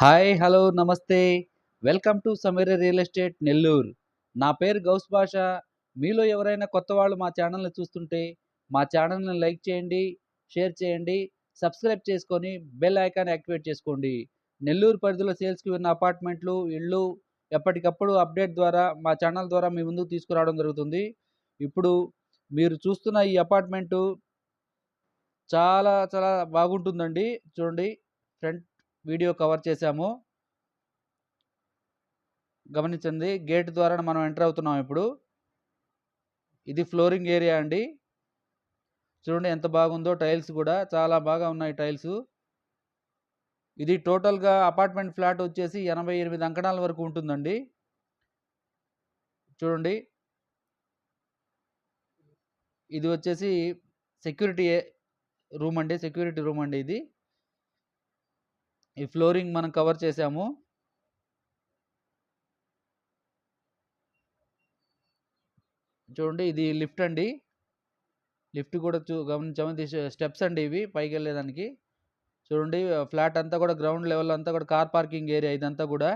Hi! Hello! నమస్తే. Welcome to Sameera real estate Nellore. నా పేరు గౌస్ బాషా. మీలో ఎవరైనా కొత్త వాళ్ళు మా ఛానల్‌ని చూస్తుంటే, మా ఛానల్‌ని లైక్ చేయండి, షేర్ చేయండి, సబ్స్క్రైబ్ చేసుకొని బెల్ ఐకాన్ యాక్టివేట్ చేసుకోండి. నెల్లూరు పరిధిలో సేల్స్‌కి ఉన్న అపార్ట్మెంట్లు, ఇళ్ళు ఎప్పటికప్పుడు అప్డేట్ ద్వారా మా ఛానల్ ద్వారా మీ ముందుకు తీసుకురావడం జరుగుతుంది. ఇప్పుడు మీరు చూస్తున్న ఈ అపార్ట్మెంటు చాలా చాలా బాగుంటుందండి. చూడండి, ఫ్రంట్ వీడియో కవర్ చేశాము. గమనించండి. గేట్ ద్వారా మనం ఎంటర్ అవుతున్నాం ఇప్పుడు. ఇది ఫ్లోరింగ్ ఏరియా అండి. చూడండి ఎంత బాగుందో, టైల్స్ కూడా చాలా బాగా ఉన్నాయి టైల్సు. ఇది టోటల్‌గా అపార్ట్మెంట్ ఫ్లాట్ వచ్చేసి 88 అంకణాల వరకు ఉంటుందండి. చూడండి. ఇది వచ్చేసి సెక్యూరిటీ సెక్యూరిటీ రూమ్ అండి ఇది. ఈ ఫ్లోరింగ్ మనం కవర్ చేశాము. చూడండి, ఇది లిఫ్ట్ అండి. లిఫ్ట్ కూడా గమనించాము. ఇది స్టెప్స్ అండి ఇవి పైకెళ్ళేదానికి. చూడండి, ఫ్లాట్ అంతా కూడా గ్రౌండ్ లెవెల్ అంతా కూడా కార్ పార్కింగ్ ఏరియా ఇదంతా కూడా.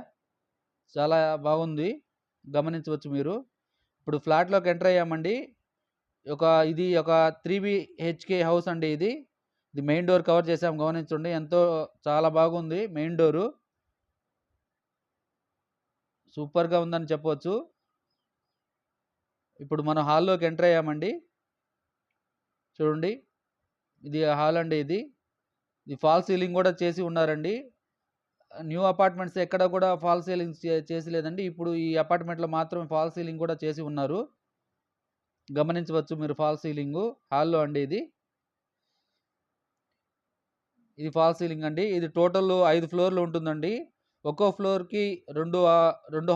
చాలా బాగుంది. గమనించవచ్చు మీరు. ఇప్పుడు ఫ్లాట్‌లోకి ఎంటర్ అయ్యామండి. ఇది ఒక 3 బీహెచ్‌కే హౌస్ అండి ఇది. ఇది మెయిన్ డోర్ కవర్ చేసాం, గమనించండి. చాలా బాగుంది మెయిన్ డోరు. సూపర్‌గా ఉందని చెప్పవచ్చు. ఇప్పుడు మనం హాల్‌లోకి ఎంటర్ అయ్యామండి. చూడండి, ఇది హాల్ అండి ఇది. ఇది ఫాల్ సీలింగ్ కూడా చేసి ఉన్నారండి. న్యూ అపార్ట్మెంట్స్ ఎక్కడ కూడా ఫాల్ సీలింగ్ చేసి లేదండి. ఇప్పుడు ఈ అపార్ట్మెంట్‌లో మాత్రం ఫాల్ సీలింగ్ కూడా చేసి ఉన్నారు. గమనించవచ్చు మీరు ఫాల్ సీలింగు. హాల్‌లో అండి ఇది. ఇది ఫాల్ సీలింగ్ అండి. ఇది టోటల్ 5 ఫ్లోర్‌లు ఉంటుందండి. ఒక్కో ఫ్లోర్‌కి 2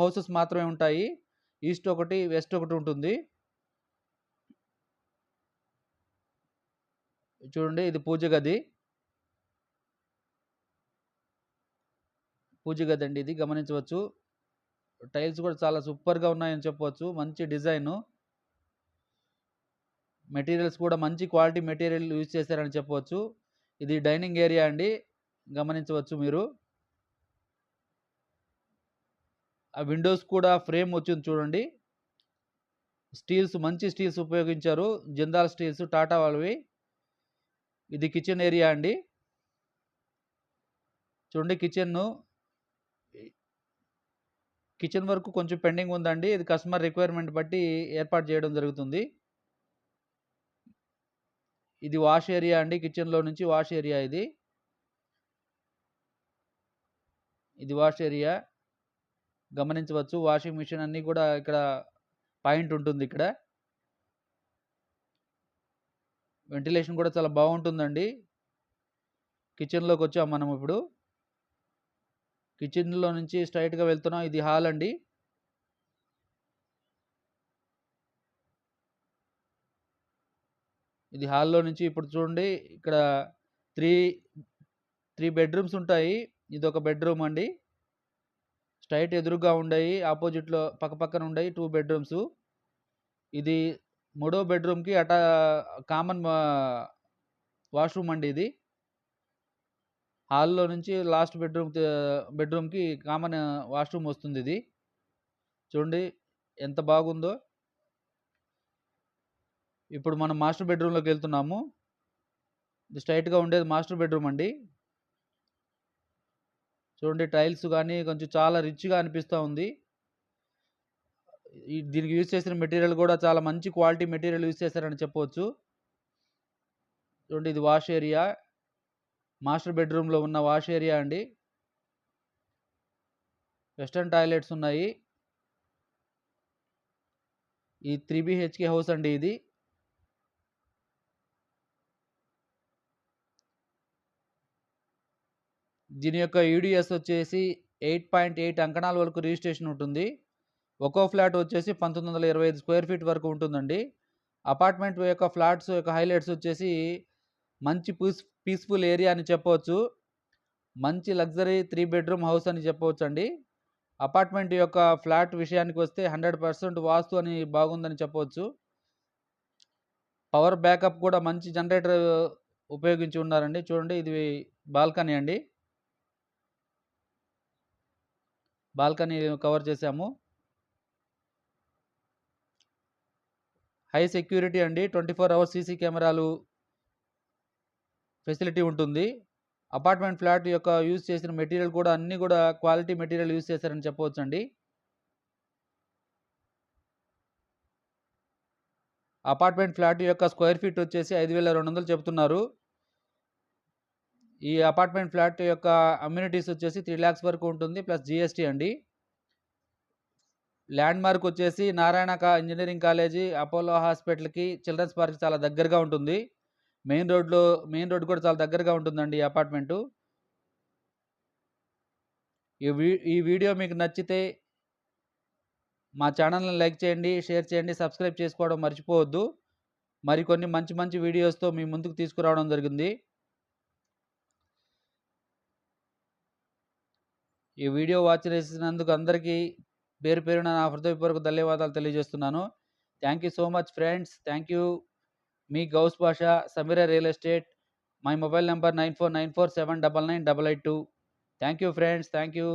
హౌసెస్ మాత్రమే ఉంటాయి. ఈస్ట్ ఒకటి, వెస్ట్ ఒకటి ఉంటుంది. చూడండి, ఇది పూజ గది. పూజ గది అండి ఇది, గమనించవచ్చు. టైల్స్ కూడా చాలా సూపర్‌గా ఉన్నాయని చెప్పవచ్చు. మంచి డిజైను. మెటీరియల్స్ కూడా మంచి క్వాలిటీ మెటీరియల్ యూజ్ చేశారని చెప్పవచ్చు. ఇది డైనింగ్ ఏరియా అండి. గమనించవచ్చు మీరు. ఆ విండోస్ కూడా ఫ్రేమ్ వచ్చింది చూడండి. మంచి స్టీల్స్ ఉపయోగించారు. జిందాల్ స్టీల్స్, టాటా వాళ్ళవి. ఇది కిచెన్ ఏరియా అండి. చూడండి, కిచెన్ వరకు కొంచెం పెండింగ్ ఉందండి. ఇది కస్టమర్ రిక్వైర్మెంట్ బట్టి ఏర్పాటు చేయడం జరుగుతుంది. ఇది వాష్ ఏరియా అండి. కిచెన్‌లో నుంచి వాష్ ఏరియా ఇది. ఇది వాష్ ఏరియా. గమనించవచ్చు. వాషింగ్ మిషన్ అన్నీ కూడా ఇక్కడ పాయింట్ ఉంటుంది ఇక్కడ. వెంటిలేషన్ కూడా చాలా బావుంటుందండి. కిచెన్‌లోకొచ్చాం మనం ఇప్పుడు. కిచెన్‌లో నుంచి స్ట్రెయిట్‌గా వెళ్తున్నాం. ఇది హాల్ అండి. ఇది హాల్‌లో నుంచి ఇప్పుడు చూడండి, ఇక్కడ 3, 3 బెడ్‌రూమ్స్ ఉంటాయి. ఇదొక బెడ్‌రూమ్ అండి. స్ట్రెయిట్ ఎదురుగ్గా ఉండయి. అపోజిట్‌లో పక్కపక్కన ఉండయి 2 బెడ్‌రూమ్సు. ఇది మూడో బెడ్‌రూమ్‌కి కామన్ వాష్‌రూమ్ అండి ఇది. హాల్‌లో నుంచి లాస్ట్ బెడ్‌రూమ్‌కి కామన్ వాష్‌రూమ్ వస్తుందిది. చూడండి ఎంత బాగుందో. ఇప్పుడు మనం మాస్టర్ బెడ్‌రూమ్‌లోకెళ్తున్నాము. ఇది స్ట్రెయిట్‌గా ఉండేది మాస్టర్ బెడ్‌రూమ్ అండి. చూడండి, టైల్స్ గాని కొంచెం చాలా రిచ్‌గా అనిపిస్తా ఉంది. దీనికి యూజ్ చేసిన మెటీరియల్ గూడా చాలా మంచి క్వాలిటీ మెటీరియల్ యూజ్ చేశారని చెప్పవచ్చు. చూడండి, ఇది వాష్ ఏరియా. మాస్టర్ బెడ్‌రూమ్‌లో ఉన్న వాష్ ఏరియా అండి. వెస్టర్న్ టాయిలెట్స్ ఉన్నాయి. ఈ 3 బీహెచ్‌కే హౌస్ అండి ఇది. దీని యొక్క యూడీఎస్ వచ్చేసి 8.8 అంకణాల వరకు రిజిస్ట్రేషన్ ఉంటుంది. ఒక్కో ఫ్లాట్ వచ్చేసి 1925 స్క్వేర్ ఫీట్ వరకు ఉంటుందండి. అపార్ట్మెంట్ యొక్క ఫ్లాట్స్ యొక్క హైలైట్స్ వచ్చేసి మంచి పీస్‌ఫుల్ ఏరియా అని చెప్పవచ్చు. మంచి లగ్జరీ 3 బెడ్‌రూమ్ హౌస్ అని చెప్పవచ్చండి. అపార్ట్మెంట్ యొక్క ఫ్లాట్ విషయానికొస్తే 100% వాస్తు అని బాగుందని చెప్పవచ్చు. పవర్ బ్యాకప్ కూడా మంచి జనరేటర్ ఉపయోగించి ఉన్నారండి. చూడండి, ఇది బాల్కనీ అండి. బాల్కనీ కవర్ చేశాము. హై సెక్యూరిటీ అండి. 24 అవర్స్ సీసీ కెమెరాలు ఫెసిలిటీ ఉంటుంది. అపార్ట్మెంట్ ఫ్లాట్ యొక్క యూజ్ చేసిన మెటీరియల్ కూడా అన్నీ కూడా క్వాలిటీ మెటీరియల్ యూజ్ చేశారని చెప్పవచ్చండి. అపార్ట్మెంట్ ఫ్లాట్ యొక్క స్క్వేర్ ఫీట్ వచ్చేసి 5,200 చెప్తున్నారు. ఈ అపార్ట్మెంట్ ఫ్లాట్ యొక్క అమ్యూనిటీస్ వచ్చేసి 3 లాక్స్ వరకు ఉంటుంది ప్లస్ జీఎస్టీ అండి. ల్యాండ్ మార్క్ వచ్చేసి నారాయణ ఇంజనీరింగ్ కాలేజీ, అపోలో హాస్పిటల్‌కి, చిల్డ్రన్స్ పార్క్‌కి చాలా దగ్గరగా ఉంటుంది. మెయిన్ రోడ్ కూడా చాలా దగ్గరగా ఉంటుందండి ఈ అపార్ట్మెంటు. ఈ వీడియో మీకు నచ్చితే మా ఛానల్‌ని లైక్ చేయండి, షేర్ చేయండి, సబ్స్క్రైబ్ చేసుకోవడం మర్చిపోవద్దు. మరికొన్ని మంచి మంచి వీడియోస్‌తో మీ ముందుకు తీసుకురావడం జరిగింది. ఈ వీడియో వాచ్ చేసినందుకు అందరికీ పేరు పేరున నా హృదయపూర్వక ధన్యవాదాలు తెలియజేస్తున్నాను. Thank you so much friends. Thank you. మీ Gouse Basha, Sameera real estate. My mobile number 9494799882. Thank you friends. Thank you.